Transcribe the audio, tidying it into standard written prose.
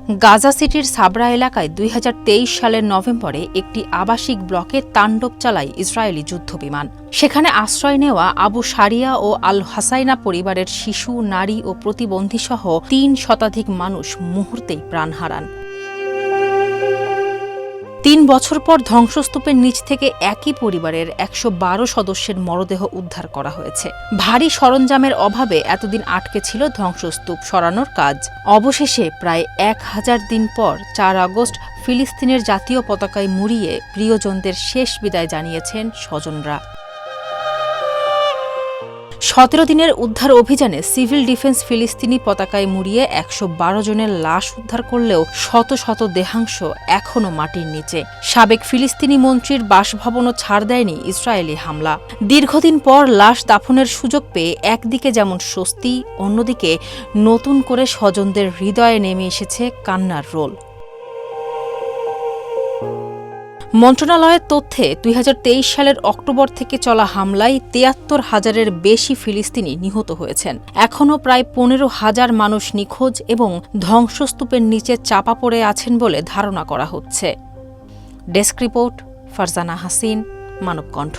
গাজা সিটির সাবরা এলাকায় ২০২৩ সালের নভেম্বরে একটি আবাসিক ব্লকে তাণ্ডব চালায় ইসরায়েলি যুদ্ধবিমান। সেখানে আশ্রয় নেওয়া আবু সারিয়া ও আল হাসাইনা পরিবারের শিশু, নারী ও প্রতিবন্ধীসহ ৩ শতাধিক মানুষ মুহূর্তেই প্রাণ হারান। ৩ বছর পর ধ্বংসস্তূপের নিচ থেকে একই পরিবারের ১১২ সদস্যের মরদেহ উদ্ধার করা হয়েছে। ভারী সরঞ্জামের অভাবে এতদিন আটকে ছিল ধ্বংসস্তূপ সরানোর কাজ। অবশেষে প্রায় ১০০০ দিন পর ৪ আগস্ট ফিলিস্তিনের জাতীয় পতাকায় মুড়িয়ে প্রিয়জনদের শেষ বিদায় জানিয়েছেন স্বজনরা। ১৭ দিনের উদ্ধার অভিযানে সিভিল ডিফেন্স ফিলিস্তিনি পতাকায় মুড়িয়ে ১১২ জনের লাশ উদ্ধার করলেও শত শত দেহাংশ এখনও মাটির নিচে। সাবেক ফিলিস্তিনি মন্ত্রীর বাসভবনও ছাড় দেয়নি ইসরায়েলি হামলা। দীর্ঘদিন পর লাশ দাফনের সুযোগ পেয়ে একদিকে যেমন স্বস্তি, অন্যদিকে নতুন করে স্বজনদের হৃদয়ে নেমে এসেছে কান্নার রোল। মন্ত্রণালয়ের তথ্যে ২০২৩ সালের অক্টোবর থেকে চলা হামলায় ৭৩,০০০-এর বেশি ফিলিস্তিনি নিহত হয়েছেন। এখনও প্রায় ১৫,০০০ মানুষ নিখোঁজ এবং ধ্বংসস্তূপের নিচে চাপা পড়ে আছেন বলে ধারণা করা হচ্ছে। Desk report, Farzana Hasin, Manabkantha.